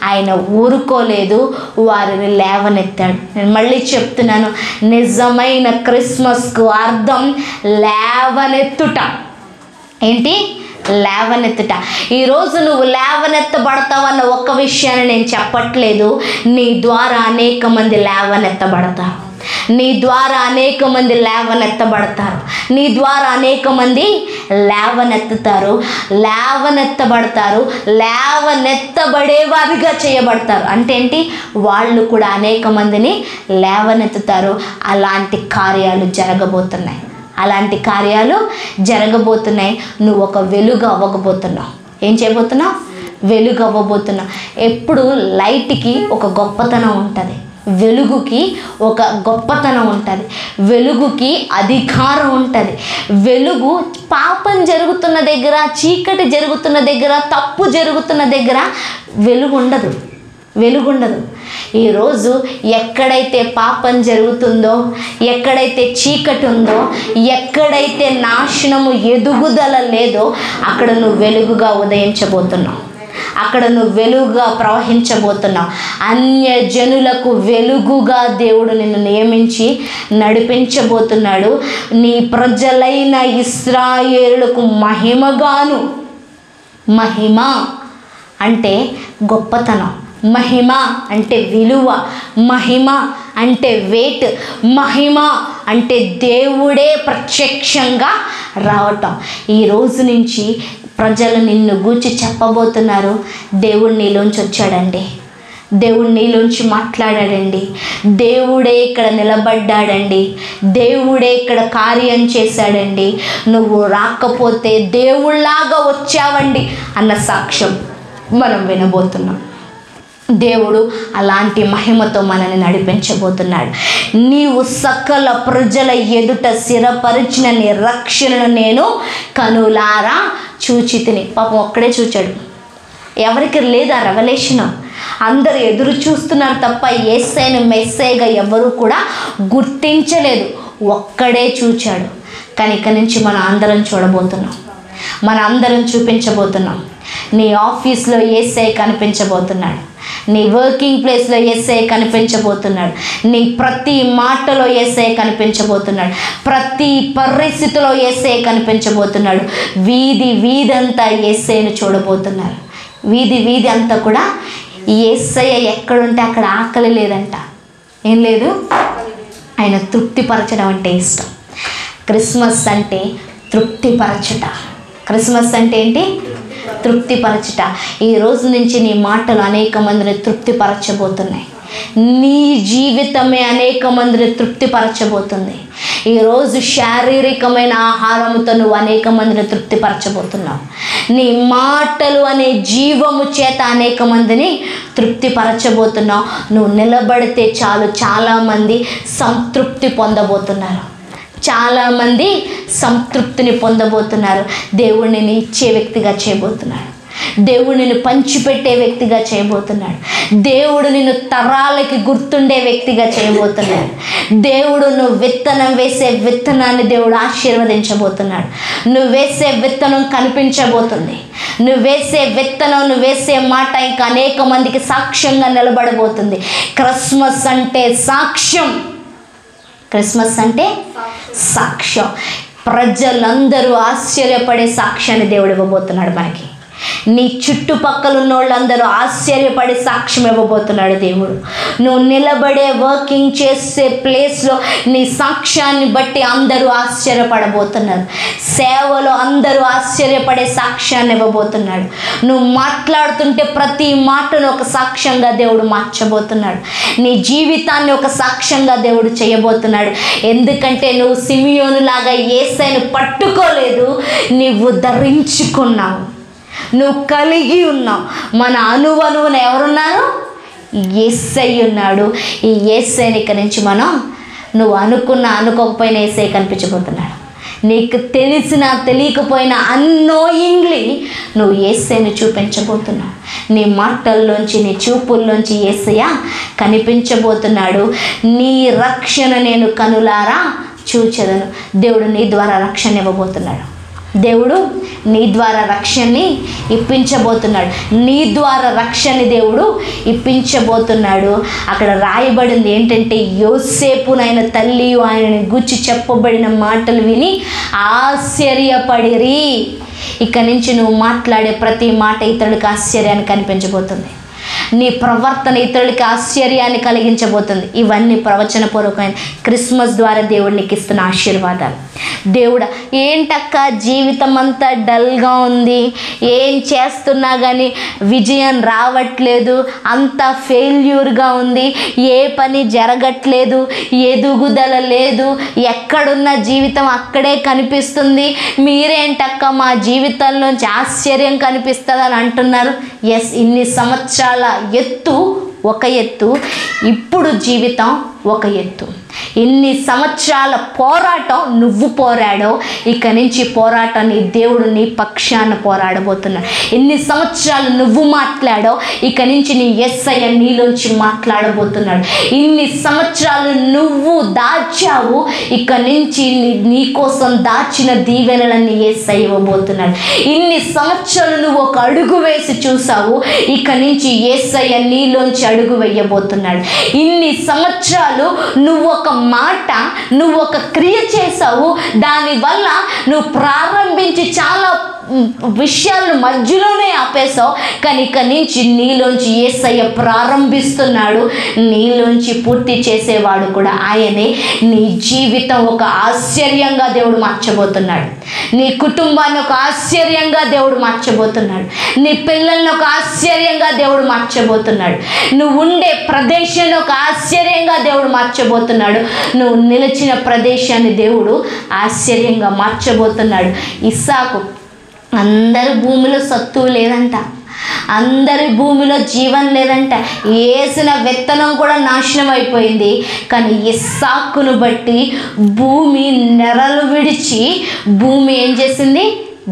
ఆయన ఊరుకోలేదు, వారిని లేవనెత్తాడు. నేను మళ్ళీ చెప్తున్నాను, నిజమైన క్రిస్మస్కు అర్థం లేవనెత్తుట. ఏంటి? లేవనెత్తుట. ఈరోజు నువ్వు లేవనెత్తబడతావన్న ఒక్క విషయాన్ని నేను చెప్పట్లేదు. నీ ద్వారా అనేక మంది లేవనెత్తబడతారు, నీ ద్వారా అనేక మంది లేవనెత్తబడతారు, నీ ద్వారా అనేక మంది లేవనెత్తుతారు, లేవనెత్తబడతారు, లేవనెత్తబడేవారిగా చేయబడతారు. అంటే ఏంటి? వాళ్ళు కూడా అనేక మందిని లేవనెత్తుతారు. అలాంటి కార్యాలు జరగబోతున్నాయి, అలాంటి కార్యాలు జరగబోతున్నాయి. నువ్వు ఒక వెలుగు అవ్వకపోతున్నావు. ఏం చేయబోతున్నావు? వెలుగు అవ్వబోతున్నావు. ఎప్పుడు లైట్కి ఒక గొప్పతనం ఉంటుంది, వెలుగుకి ఒక గొప్పతనం ఉంటుంది, వెలుగుకి అధికారం ఉంటుంది. వెలుగు పాపం జరుగుతున్న దగ్గర, చీకటి జరుగుతున్న దగ్గర, తప్పు జరుగుతున్న దగ్గర వెలుగు ఉండదు, వెలుగుండదు. ఈరోజు ఎక్కడైతే పాపం జరుగుతుందో, ఎక్కడైతే చీకటి ఉందో, ఎక్కడైతే నాశనము ఎదుగుదల లేదో అక్కడ నువ్వు వెలుగుగా ఉదయించబోతున్నావు, అక్కడ నువ్వు వెలుగుగా ప్రవహించబోతున్నావు. అన్యజనులకు వెలుగుగా దేవుడు నిన్ను నియమించి నడిపించబోతున్నాడు. నీ ప్రజలైన ఇశ్రాయేలులకు మహిమగాను. మహిమ అంటే గొప్పతనం, మహిమ అంటే విలువ, మహిమ అంటే వెయిట్, మహిమ అంటే దేవుడే ప్రత్యక్షంగా రావటం. ఈ రోజు నుంచి ప్రజలు నిన్ను గూర్చి చెప్పబోతున్నారు, దేవుడు నీలోంచి వచ్చాడండి, దేవుడు నీలోంచి మాట్లాడాడండి, దేవుడే ఇక్కడ నిలబడ్డాడండి, దేవుడే ఇక్కడ కార్యం చేశాడండి, నువ్వు రాకపోతే దేవుళ్లాగా వచ్చావండి అన్న సాక్ష్యం మనం వినబోతున్నాం. దేవుడు అలాంటి మహిమతో మనల్ని నడిపించబోతున్నాడు. నీవు సకల ప్రజల ఎదుట స్థిరపరిచిన నీ రక్షణను నేను కనులారా చూచితిని. పాపం ఒక్కడే చూచాడు, ఎవరికి లేదు ఆ రెవల్యూషన్. అందరు ఎదురు చూస్తున్నారు తప్ప యేసయ్యను మెస్సయ్యగా ఎవరు కూడా గుర్తించలేదు, ఒక్కడే చూచాడు. కానీ ఇక్కడి నుంచి మనం అందరం చూడబోతున్నాం, మన అందరం చూపించబోతున్నాం. నీ ఆఫీస్లో యేసయ్య కనిపించబోతున్నాడు, నీ వర్కింగ్ ప్లేస్లో యేసయ్య కనిపించబోతున్నాడు, నీ ప్రతి మాటలో యేసయ్య కనిపించబోతున్నాడు, ప్రతి పరిస్థితిలో యేసయ్య కనిపించబోతున్నాడు. వీధి వీధంతా యేసయ్యను చూడబోతున్నారు. వీధి వీధి అంతా కూడా యేసయ్య ఎక్కడుంటే అక్కడ ఆకలి లేదంట. ఏం లేదు, ఆయన తృప్తిపరచడం అంటే ఇష్టం. క్రిస్మస్ అంటే తృప్తిపరచుట. క్రిస్మస్ అంటే ఏంటి? తృప్తిపరచుట. ఈ రోజు నుంచి నీ మాటలు అనేక మందిని తృప్తిపరచబోతున్నాయి, నీ జీవితమే అనేక మందిని తృప్తిపరచబోతుంది. ఈరోజు శారీరకమైన ఆహారముతో నువ్వు అనేక మందిని తృప్తిపరచబోతున్నావు. నీ మాటలు అనే జీవము చేత అనేక మందిని తృప్తిపరచబోతున్నావు. నువ్వు నిలబడితే చాలు, చాలామంది సంతృప్తి పొందబోతున్నారు, చాలామంది సంతృప్తిని పొందబోతున్నారు. దేవుడిని నేను ఇచ్చే వ్యక్తిగా చేయబోతున్నాడు, దేవుడు నిన్ను పంచిపెట్టే వ్యక్తిగా చేయబోతున్నాడు, దేవుడు నిన్ను తరాలకి గుర్తుండే వ్యక్తిగా చేయబోతున్నాడు. దేవుడు నువ్వు విత్తనం వేసే విత్తనాన్ని దేవుడు ఆశీర్వదించబోతున్నాడు. నువ్వు వేసే విత్తనం కనిపించబోతుంది, నువ్వు వేసే విత్తనం, నువ్వు వేసే మాట ఇంకా అనేక మందికి సాక్ష్యంగా నిలబడబోతుంది. క్రిస్మస్ అంటే సాక్ష్యం, క్రిస్మస్ అంటే సాక్ష్యం. ప్రజలందరూ ఆశ్చర్యపడే సాక్ష్యాన్ని దేవుడు ఇవ్వబోతున్నాడు మనకి. నీ చుట్టుపక్కల ఉన్న వాళ్ళందరూ ఆశ్చర్యపడే సాక్ష్యం ఇవ్వబోతున్నాడు దేవుడు. నువ్వు నిలబడే వర్కింగ్ చేసే ప్లేస్లో నీ సాక్ష్యాన్ని బట్టి అందరూ ఆశ్చర్యపడబోతున్నారు. సేవలో అందరూ ఆశ్చర్యపడే సాక్ష్యాన్ని ఇవ్వబోతున్నాడు. నువ్వు మాట్లాడుతుంటే ప్రతి మాటను ఒక సాక్ష్యంగా దేవుడు మార్చబోతున్నాడు. నీ జీవితాన్ని ఒక సాక్ష్యంగా దేవుడు చేయబోతున్నాడు. ఎందుకంటే నువ్వు సిమియోనులాగా యేసయ్యను పట్టుకోలేదు, నువ్వు ధరించుకున్నావు, నువ్వు కలిగి ఉన్నావు. మన అణువణువున ఎవరున్నారు? యేసయ్య ఉన్నాడు. ఈ యేసయ్యని ఇక్కడి నుంచి మనం, నువ్వు అనుకోకపోయినా యేసయ్య కనిపించబోతున్నాడు. నీకు తెలిసినా తెలియకపోయినా అన్నోయింగ్లీ నువ్వు యేసయ్యని చూపించబోతున్నావు. నీ మాటల్లోంచి, నీ చూపుల్లోంచి యేసయ్య కనిపించబోతున్నాడు. నీ రక్షణ నేను కనులారా చూచెదను. దేవుడు నీ ద్వారా రక్షణ ఇవ్వబోతున్నాడు. దేవుడు నీ ద్వారా రక్షణని ఇప్పించబోతున్నాడు. నీ ద్వారా రక్షణని దేవుడు ఇప్పించబోతున్నాడు. అక్కడ రాయబడింది ఏంటంటే, యోసేపునైన తల్లి ఆయనని గుచ్చి చెప్పబడిన మాటలు విని ఆశ్చర్యపడిరి. ఇక్కడి నుంచి నువ్వు మాట్లాడే ప్రతి మాట ఇతరులకు ఆశ్చర్యాన్ని కనిపించబోతుంది. నీ ప్రవర్తన ఇతరులకి ఆశ్చర్యాన్ని కలిగించబోతుంది. ఇవన్నీ ప్రవచనపూర్వకమైన క్రిస్మస్ ద్వారా దేవుడు నీకు ఇస్తున్న ఆశీర్వాదాలు. దేవుడా, ఏంటక్క జీవితం అంతా డల్గా ఉంది, ఏం చేస్తున్నా కానీ విజయం రావట్లేదు, అంతా ఫెయిల్యూర్గా ఉంది, ఏ పని జరగట్లేదు, ఎదుగుదల లేదు, ఎక్కడున్న జీవితం అక్కడే కనిపిస్తుంది, మీరేంటక్క మా జీవితంలోంచి ఆశ్చర్యం కనిపిస్తుందని అంటున్నారు. ఎస్, ఇన్ని సంవత్సరాల ఎత్తు ఒక ఎత్తు, ఇప్పుడు జీవితం ఒక ఎత్తు. ఇన్ని సంవత్సరాల పోరాటం నువ్వు పోరాడో, ఇక నుంచి పోరాటాన్ని దేవుడు నీ పక్షాన పోరాడబోతున్నాడు. ఎన్ని సంవత్సరాలు నువ్వు మాట్లాడో, ఇక నుంచి నీ యేసయ్య నీలోంచి మాట్లాడబోతున్నాడు. ఇన్ని సంవత్సరాలు నువ్వు దాచావు, ఇక నుంచి నీ కోసం దాచిన దీవెనలన్నీ యేసయ్య ఇవ్వబోతున్నాడు. ఇన్ని సంవత్సరాలు నువ్వు ఒక అడుగు వేసి చూసావు, ఇక నుంచి యేసయ్య నీలోంచి అడుగు వేయబోతున్నాడు. ఇన్ని సంవత్సరాలు నువ్వు ఒక మాట, నువ్వు ఒక క్రియ చేసావు, దానివల్ల నువ్వు ప్రారంభించి చాలా విషయాలను మధ్యలోనే ఆపేసావు, కానీ ఇక నుంచి నీలోంచి యేసయ్య ప్రారంభిస్తున్నాడు. నీలోంచి పూర్తి చేసేవాడు కూడా ఆయనే. నీ జీవితం ఒక ఆశ్చర్యంగా దేవుడు మార్చబోతున్నాడు. నీ కుటుంబాన్ని ఒక ఆశ్చర్యంగా దేవుడు మార్చబోతున్నాడు. నీ పిల్లల్ని ఒక ఆశ్చర్యంగా దేవుడు మార్చబోతున్నాడు. నువ్వు ఉండే ప్రదేశాన్ని ఒక ఆశ్చర్యంగా దేవుడు మార్చబోతున్నాడు. నువ్వు నిలిచిన ప్రదేశాన్ని దేవుడు ఆశ్చర్యంగా మార్చబోతున్నాడు. ఇస్సాకు అందరి భూమిలో సత్తువు లేదంట, అందరి భూమిలో జీవం లేదంట, వేసిన విత్తనం కూడా నాశనం అయిపోయింది. కానీ ఇస్సాకును బట్టి భూమి నెరలు విడిచి భూమి ఏం చేసింది?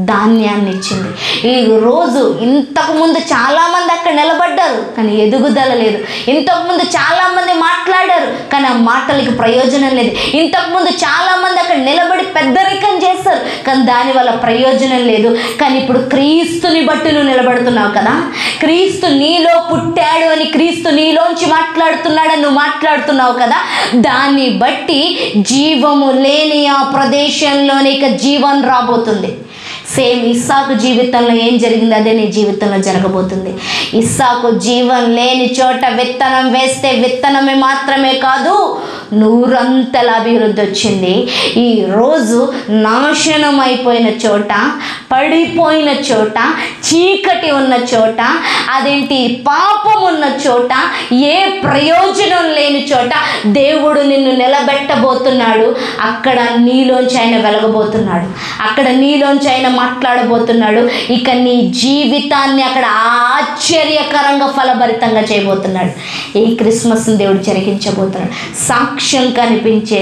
ధాన్యాన్ని ఇచ్చింది. ఈరోజు ఇంతకుముందు చాలామంది అక్కడ నిలబడ్డారు కానీ ఎదుగుదల లేదు. ఇంతకుముందు చాలామంది మాట్లాడారు కానీ ఆ మాటలకి ప్రయోజనం లేదు. ఇంతకుముందు చాలామంది అక్కడ నిలబడి పెద్దరికం చేస్తారు కానీ దానివల్ల ప్రయోజనం లేదు. కానీ ఇప్పుడు క్రీస్తుని బట్టి నువ్వు నిలబడుతున్నావు కదా, క్రీస్తు నీలో పుట్టాడు అని, క్రీస్తు నీలోంచి మాట్లాడుతున్నాడని నువ్వు మాట్లాడుతున్నావు కదా, దాన్ని బట్టి జీవము లేని ఆ ప్రదేశంలోనే ఇక జీవం రాబోతుంది. సేమ్ ఇస్సాకు జీవితంలో ఏం జరిగింది అదే నీ జీవితంలో జరగబోతుంది. ఇస్సాకు జీవం లేని చోట విత్తనం వేస్తే విత్తనమే మాత్రమే కాదు, నూరంతల అభివృద్ధి వచ్చింది. ఈరోజు నాశనం అయిపోయిన చోట, పడిపోయిన చోట, చీకటి ఉన్న చోట, అదేంటి పాపం ఉన్న చోట, ఏ ప్రయోజనం లేని చోట దేవుడు నిన్ను నిలబెట్టబోతున్నాడు. అక్కడ నీలోంచి ఆయన వెలగబోతున్నాడు, అక్కడ నీలోంచి ఆయన మాట్లాడబోతున్నాడు. ఇక నీ జీవితాన్ని అక్కడ ఆశ్చర్యకరంగా ఫలభరితంగా చేయబోతున్నాడు. ఈ క్రిస్మస్ని దేవుడు జరిగించబోతున్నాడు. సాక్ష్యం కనిపించే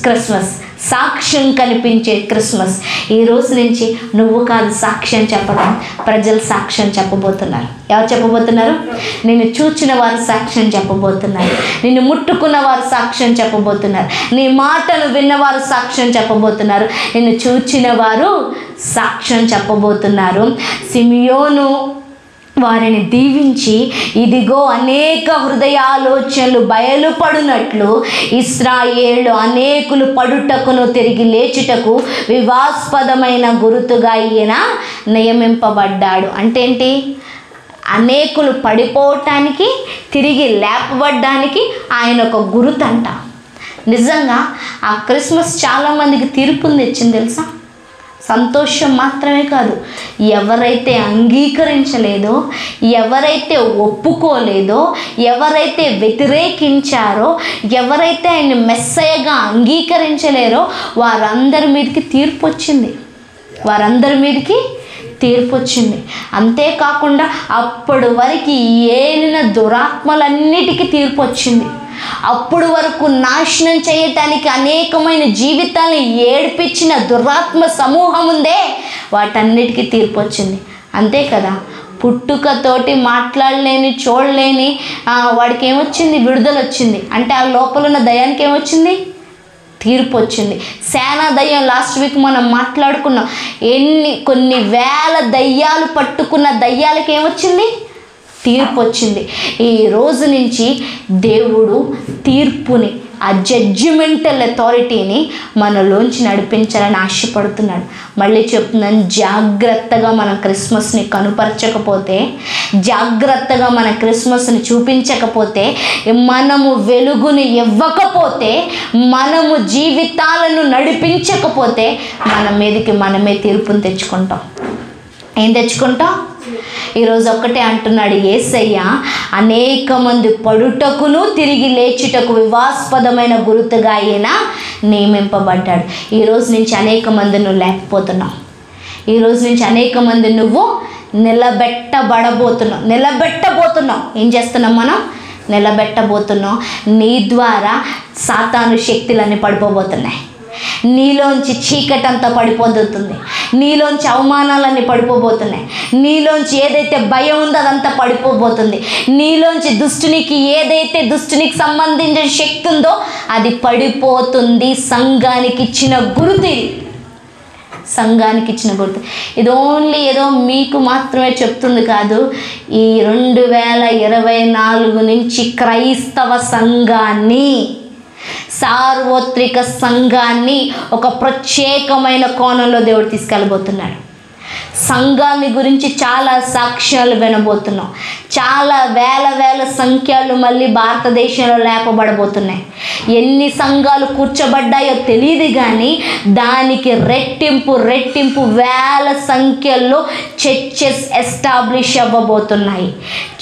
క్రిస్మస్, సాక్ష్యం కనిపించే క్రిస్మస్. ఈ రోజు నుంచి నువ్వు కాదు సాక్ష్యం చెప్పడం, ప్రజలు సాక్ష్యం చెప్పబోతున్నారు. ఎవరు చెప్పబోతున్నారు? నిన్ను చూచిన వారు సాక్ష్యం చెప్పబోతున్నారు, నిన్ను ముట్టుకున్న వారు సాక్ష్యం చెప్పబోతున్నారు, నీ మాటను విన్నవారు సాక్ష్యం చెప్పబోతున్నారు, నిన్ను చూచిన వారు సాక్ష్యం చెప్పబోతున్నారు. సిమియోను వారిని దీవించి, ఇదిగో అనేక హృదయ ఆలోచనలు బయలుపడునట్లు ఇశ్రాయేలు అనేకులు పడుటకును తిరిగి లేచుటకు వివాస్పదమైన గురుతుగా ఈయన నియమింపబడ్డాడు. అంటే ఏంటి? అనేకులు పడిపోవటానికి, తిరిగి లేపబడ్డానికి ఆయన ఒక గురుతంట. నిజంగా ఆ క్రిస్మస్ చాలామందికి తీర్పుని తెచ్చింది తెలుసా? సంతోషం మాత్రమే కాదు, ఎవరైతే అంగీకరించలేదో, ఎవరైతే ఒప్పుకోలేదో, ఎవరైతే వ్యతిరేకించారో, ఎవరైతే ఆయన మెస్సయ్యగా అంగీకరించలేరో వారందరి మీదకి తీర్పు వచ్చింది, వారందరి మీదకి తీర్పు వచ్చింది. అంతేకాకుండా అప్పటి వరకు ఏలిన దురాత్మలన్నిటికీ తీర్పు వచ్చింది. అప్పుడు వరకు నాశనం చేయటానికి అనేకమైన జీవితాలను ఏడిపించిన దురాత్మ సమూహం ఉందే, వాటన్నిటికీ తీర్పు వచ్చింది. అంతే కదా, పుట్టుకతోటి మాట్లాడలేని, చూడలేని వాడికి ఏమొచ్చింది? విడుదల వచ్చింది. అంటే ఆ లోపల ఉన్న దయానికి ఏమొచ్చింది? తీర్పు వచ్చింది. సేనా దయ్యం లాస్ట్ వీక్ మనం మాట్లాడుకున్నాం. కొన్ని వేల దయ్యాలు పట్టుకున్న దయ్యాలకి ఏమొచ్చింది? తీర్పు వచ్చింది. ఈ రోజు నుంచి దేవుడు తీర్పుని, ఆ జడ్జిమెంటల్ అథారిటీని మనలోంచి నడిపించాలని ఆశపడుతున్నాడు. మళ్ళీ చెప్తున్నాను, జాగ్రత్తగా మనం క్రిస్మస్ని కనుపరచకపోతే, జాగ్రత్తగా మన క్రిస్మస్ని చూపించకపోతే, మనము వెలుగుని ఇవ్వకపోతే, మనము జీవితాలను నడిపించకపోతే మన మీదకి మనమే తీర్పుని తెచ్చుకుంటాం. ఏం తెచ్చుకుంటాం? ఈరోజు ఒక్కటే అంటున్నాడు యేసయ్య, అనేక మంది పడుటకును తిరిగి లేచుటకు వివాస్పదమైన గురుతుగా ఆయన నియమింపబడ్డాడు. ఈరోజు నుంచి అనేక మంది నువ్వు లేకపోతున్నావు. ఈరోజు నుంచి అనేక మంది నువ్వు నిలబెట్టబోతున్నావు. ఏం చేస్తున్నాం మనం? నిలబెట్టబోతున్నాం. నీ ద్వారా సాతాను శక్తులన్నీ పడిపోబోతున్నాయి. నీలోంచి చీకటంతా పడిపోతుంది, నీలోంచి అవమానాలన్నీ పడిపోబోతున్నాయి, నీలోంచి ఏదైతే భయం ఉందో అదంతా పడిపోబోతుంది, నీలోంచి దుష్టునికి సంబంధించిన శక్తి ఉందో అది పడిపోతుంది. సంఘానికి ఇచ్చిన గుర్తు ఇది, సంఘానికి ఇచ్చిన గుర్తు. ఇది ఓన్లీ ఏదో మీకు మాత్రమే చెప్తుంది కాదు. ఈ 2024 నుంచి క్రైస్తవ సంఘాన్ని, సార్వత్రిక సంఘాన్ని ఒక ప్రత్యేకమైన కోణంలో దేవుడు తీసుకెళ్ళబోతున్నాడు. సంఘాన్ని గురించి చాలా సాక్ష్యాలు వినబోతున్నాం. చాలా వేల సంఖ్యలు మళ్ళీ భారతదేశంలో లేపబడబోతున్నాయి. ఎన్ని సంఘాలు కూర్చోబడ్డాయో తెలియదు, కానీ దానికి రెట్టింపు వేల సంఖ్యల్లో చర్చెస్ ఎస్టాబ్లిష్ అవ్వబోతున్నాయి.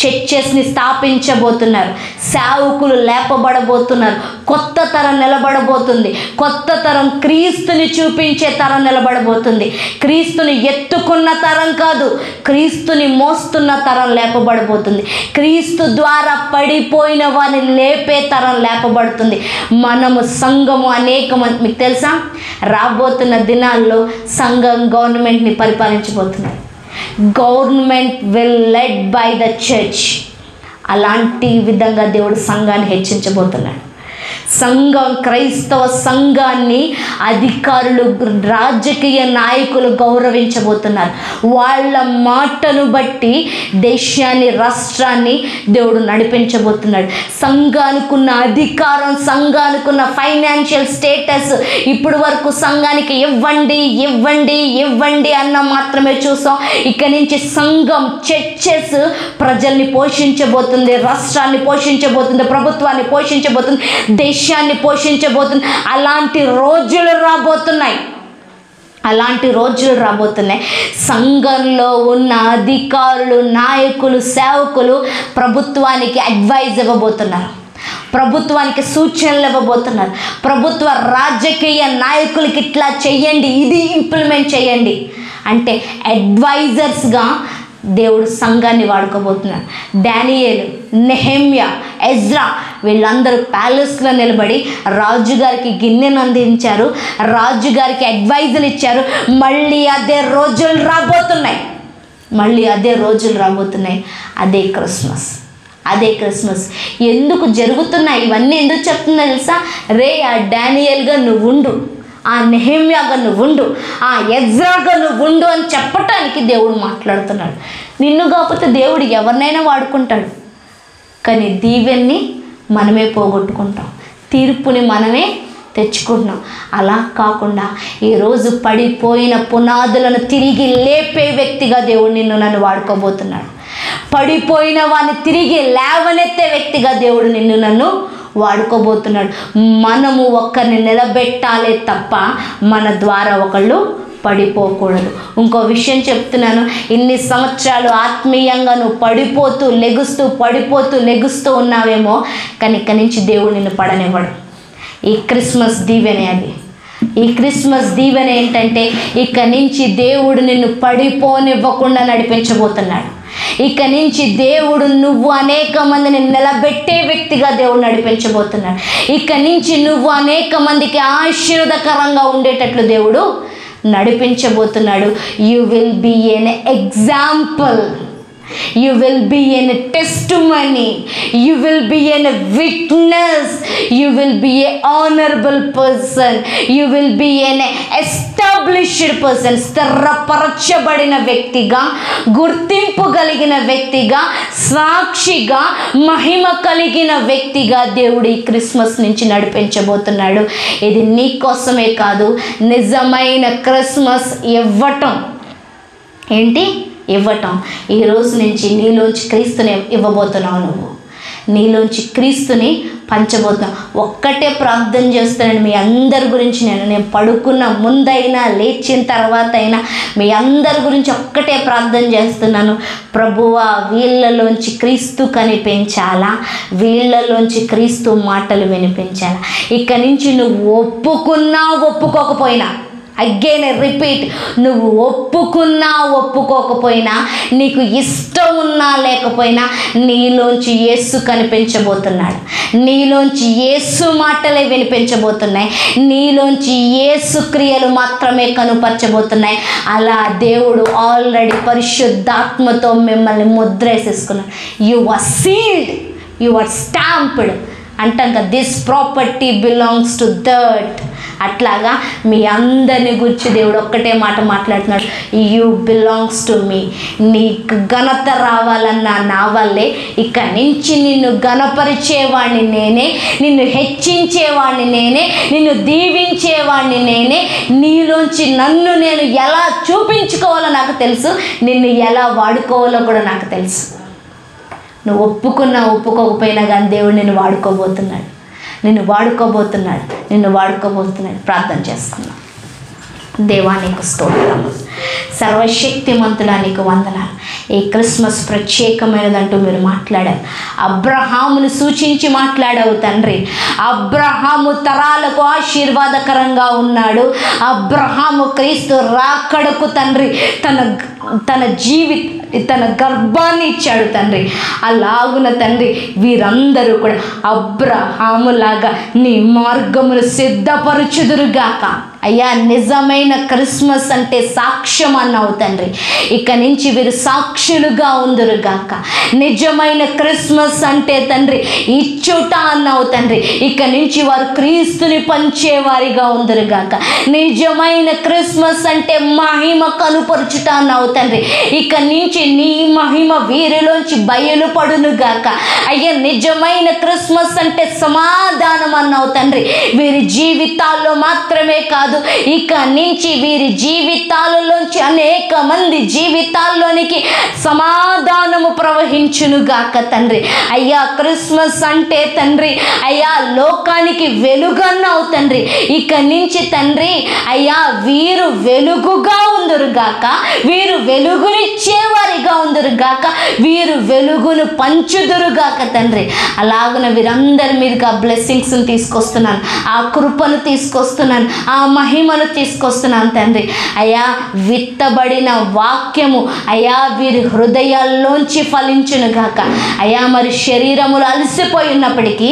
చర్చెస్ని స్థాపించబోతున్నారు. సేవకులు లేపబడబోతున్నారు. కొత్త తరం నిలబడబోతుంది. కొత్త తరం క్రీస్తుని చూపించే తరం నిలబడబోతుంది. క్రీస్తుని ఎత్తుకున్న తరం కాదు, క్రీస్తుని మోస్తున్న తరం లేపబడబోతుంది. క్రీస్తు ద్వారా పడిపోయిన వారిని లేపే తరం లేపబడుతుంది. మనము సంఘము అనేక మంది, మీకు తెలుసా, రాబోతున్న దినాల్లో సంఘం గవర్నమెంట్ని పరిపాలించబోతుంది. Government will led by the church. అలాంటి విధంగా దేవుడు సంఘాన్ని హెచ్చించబోతున్నాడు. సంఘం, క్రైస్తవ సంఘాన్ని అధికారులు, రాజకీయ నాయకులు గౌరవించబోతున్నారు. వాళ్ళ మాటను బట్టి దేశాన్ని, రాష్ట్రాన్ని దేవుడు నడిపించబోతున్నాడు. సంఘానికున్న అధికారం, సంఘానికున్న ఫైనాన్షియల్ స్టేటస్, ఇప్పుడు వరకు సంఘానికి ఇవ్వండి అన్న మాత్రమే చూసాం. ఇక నుంచి సంఘం, చర్చెస్ ప్రజల్ని పోషించబోతుంది, రాష్ట్రాన్ని పోషించబోతుంది, ప్రభుత్వాన్ని పోషించబోతుంది, దేశాన్ని పోషించబోతుంది. అలాంటి రోజులు రాబోతున్నాయి. సంఘంలో ఉన్న అధికారులు, నాయకులు, సేవకులు ప్రభుత్వానికి అడ్వైజ్ ఇవ్వబోతున్నారు. ప్రభుత్వానికి సూచనలు ఇవ్వబోతున్నారు. ప్రభుత్వ రాజకీయ నాయకులకి ఇట్లా చెయ్యండి, ఇది ఇంప్లిమెంట్ చేయండి అంటే అడ్వైజర్స్గా దేవుడు సంఘాన్ని వాడుకోబోతున్నాడు. డానియేలు, నెహెమ్యా, ఎజ్రా వీళ్ళందరూ ప్యాలెస్లో నిలబడి రాజుగారికి గిన్నెను అందించారు, రాజుగారికి అడ్వైజులు ఇచ్చారు. మళ్ళీ అదే రోజులు రాబోతున్నాయి. అదే క్రిస్మస్. ఎందుకు జరుగుతున్నాయి ఇవన్నీ, ఎందుకు చెప్తున్నా తెలుసా? ఆ డానియేల్గా నువ్వు ఉండు, ఆ నెహెమ్యాగా నువ్వు ఉండు, ఆ ఎజ్రాగా నువ్వు ఉండు అని చెప్పటానికి దేవుడు మాట్లాడుతున్నాడు. నిన్ను కాకపోతే దేవుడు ఎవరినైనా వాడుకుంటాడు, కానీ దీవెన్ని మనమే పోగొట్టుకుంటాం, తీర్పుని మనమే తెచ్చుకుంటున్నాం. అలా కాకుండా ఈరోజు పడిపోయిన పునాదులను తిరిగి లేపే వ్యక్తిగా దేవుడు నన్ను వాడుకోబోతున్నాడు. పడిపోయిన వాడిని తిరిగి లేవనెత్తే వ్యక్తిగా దేవుడు నన్ను వాడుకోబోతున్నాడు. మనము ఒక్కరిని నిలబెట్టాలే తప్ప మన ద్వారా ఒకళ్ళు పడిపోకూడదు. ఇంకో విషయం చెప్తున్నాను, ఇన్ని సంవత్సరాలు ఆత్మీయంగా నువ్వు పడిపోతూ లెగుస్తూ ఉన్నావేమో, కానీ ఇక్కడి నుంచి దేవుడు నిన్ను పడనివ్వడు. ఈ క్రిస్మస్ దీవెనే అది. ఈ క్రిస్మస్ దీవెన ఏంటంటే, ఇక నుంచి దేవుడు నిన్ను పడిపోనివ్వకుండా నడిపించబోతున్నాడు. ఇక నుంచి దేవుడు నువ్వు అనేక మందిని నిలబెట్టే వ్యక్తిగా దేవుడు నడిపించబోతున్నాడు. ఇక నుంచి నువ్వు అనేక మందికి ఆశీర్వాదకరంగా ఉండేటట్లు దేవుడు నడిపించబోతున్నాడు. You will be an example, you will be in a testimony, you will be in a witness, you will be a honorable person, you will be an established person. స్థిరపరచబడిన వ్యక్తిగా, గుర్తింపు కలిగిన వ్యక్తిగా, సాక్షిగా, మహిమ కలిగిన వ్యక్తిగా దేవుడు ఈ క్రిస్మస్ నుంచి నడిపించబోతున్నాడు. ఇది నీ కోసమే కాదు, నిజమైన క్రిస్మస్ ఇవ్వటం ఈ రోజు నుంచి నీలోంచి క్రీస్తుని ఇవ్వబోతున్నావు. నువ్వు నీలోంచి క్రీస్తుని పంచబోతున్నావు. ఒక్కటే ప్రార్థన చేస్తున్నాను మీ అందరి గురించి. నేను పడుకున్న ముందైనా లేచిన తర్వాత అయినా మీ అందరి గురించి ఒక్కటే ప్రార్థన చేస్తున్నాను. ప్రభువా, వీళ్ళలోంచి క్రీస్తు కనిపించాలా, వీళ్ళలోంచి క్రీస్తు మాటలు వినిపించాలా. ఇక నుంచి నువ్వు ఒప్పుకోకపోయినా, అగైన్ రిపీట్, నువ్వు ఒప్పుకోకపోయినా, నీకు ఇష్టం ఉన్నా లేకపోయినా నీలోంచి యేసు కనిపించబోతున్నాడు. నీలోంచి యేసు మాటలే వినిపించబోతున్నాయి. నీలోంచి యేసు క్రియలు మాత్రమే కనుపరచబోతున్నాయి. అలా దేవుడు ఆల్రెడీ పరిశుద్ధాత్మతో మిమ్మల్ని ముద్రేసేసుకున్నాడు. You are sealed, you are stamped అంటాం కదా. This property belongs to that అట్లాగా మీ అందరిని గురించి దేవుడు ఒక్కటే మాట మాట్లాడుతున్నాడు, యూ బిలాంగ్స్ టు మీ. నీకు ఘనత రావాలన్నా నా వల్లే. ఇక నుంచి నిన్ను ఘనపరిచేవాడిని నేనే, నిన్ను హెచ్చించేవాడిని నేనే, నిన్ను దీవించేవాడిని నేనే. నీలోంచి నన్ను నేను ఎలా చూపించుకోవాలో నాకు తెలుసు, నిన్ను ఎలా వాడుకోవాలో కూడా నాకు తెలుసు. నువ్వు ఒప్పుకున్నా ఒప్పుకోకపోయినా కానీ దేవుడు నిన్ను వాడుకోబోతున్నాడు, నిన్ను వాడుకోబోతున్నాడు. ప్రార్థన చేసుకున్నాం. దేవా నీకు స్తోత్రము, సర్వశక్తిమంతుడా నీకు వందనాలు. ఈ క్రిస్మస్ ప్రత్యేకమైనదంటూ మీరు మాట్లాడారు. అబ్రహామును సూచించి మాట్లాడావు తండ్రి. అబ్రహాము తరాలకు ఆశీర్వాదకరంగా ఉన్నాడు. అబ్రహాము క్రీస్తు రాకడకు తండ్రి తన గర్భాన్ని ఇచ్చాడు తండ్రి. అలాగున తండ్రి వీరందరూ కూడా అబ్రహాములాగా నీ మార్గమును సిద్ధపరచుదురుగాక. అయ్యా, నిజమైన క్రిస్మస్ అంటే సాక్ష్యం అన్నావు తండ్రి. ఇక నుంచి వీరు సాక్షులుగా ఉందురుగాక. నిజమైన క్రిస్మస్ అంటే తండ్రి ఇచ్చుట అన్నావు తండ్రి. ఇక నుంచి వారు క్రీస్తుని పంచేవారిగా ఉందురుగాక. నిజమైన క్రిస్మస్ అంటే మహిమ కనుపరుచుట అన్నావు తండ్రి. ఇక నుంచి నీ మహిమ వీరిలోంచి బయలుపడునుగాక. అయ్యా, నిజమైన క్రిస్మస్ అంటే సమాధానం అన్నావు తండ్రి. వీరి జీవితాల్లో మాత్రమే కాదు, ఇక నుంచి వీరి జీవితాలలోంచి అనేక మంది జీవితాల్లోనికి సమాధానము ప్రవహించునుగాక తండ్రి. అయ్యా, క్రిస్మస్ అంటే తండ్రి అయ్యా లోకానికి వెలుగన్నావు తండ్రి. ఇక నుంచి తండ్రి అయ్యా వీరు వెలుగుగా ఉందురుగాక, వీరు వెలుగునిచ్చేవారిగా ఉందురుగాక, వీరు వెలుగును పంచుదురుగాక తండ్రి. అలాగున వీరందరి మీదకి ఆ బ్లెస్సింగ్స్ని తీసుకొస్తున్నాను, ఆ కృపను తీసుకొస్తున్నాను, ఆ మహిమను తీసుకొస్తున్నాను తండ్రి. అయ్యా, విత్తబడిన వాక్యము అయ్యా వీరి హృదయాల్లోంచి ఫలించునుగాక. అయ్యా, మరి శరీరములు అలసిపోయి ఉన్నప్పటికీ,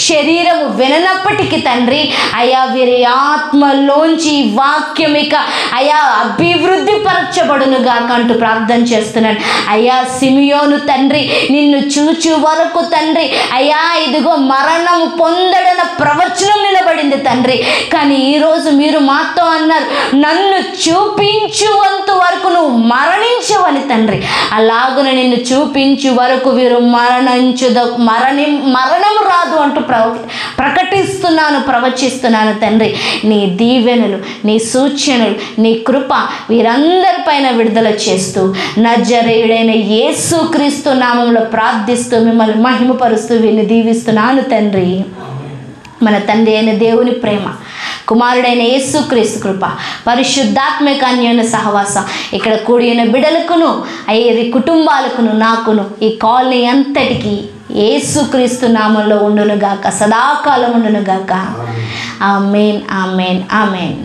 శరీరము విననప్పటికీ తండ్రి అయ్యా వీరి ఆత్మలోంచి వాక్యం ఇక అయ్యా అభివృద్ధి పరచబడునుగాక అంటూ ప్రార్థన చేస్తున్నాను. అయ్యా, సిమియోను తండ్రి నిన్ను చూచు వరకు తండ్రి అయ్యా ఇదిగో మరణం పొందడన ప్రవచనం నిలబడింది తండ్రి. కానీ ఈరోజు మీరు మాతో అన్నారు, నన్ను చూపించువంత వరకు నువ్వు మరణించవని తండ్రి. అలాగున నిన్ను చూపించు వరకు వీరు మరణము రాదు అంటూ ప్రవచిస్తున్నాను తండ్రి. నీ దీవెనలు, నీ సూచనలు, నీ కృప వీరందరిపైన విడుదల చేస్తూ నజరేయుడైన యేసుక్రీస్తు నామంలో ప్రార్థిస్తూ మిమ్మల్ని మహిమపరుస్తూ వీరిని దీవిస్తున్నాను తండ్రి. మన తండ్రి అయిన దేవుని ప్రేమ, కుమారుడైన యేసుక్రీస్తు కృప, పరిశుద్ధాత్మిక అన్యోన్య సహవాసం ఇక్కడ కూడిన బిడ్డలకును అయ్యేది కుటుంబాలకును నాకును ఈ కాలనీ అంతటికి యేసుక్రీస్తు నామంలో ఉండునుగాక, సదాకాలం ఉండునుగాక. ఆమేన్, ఆమేన్, ఆమేన్.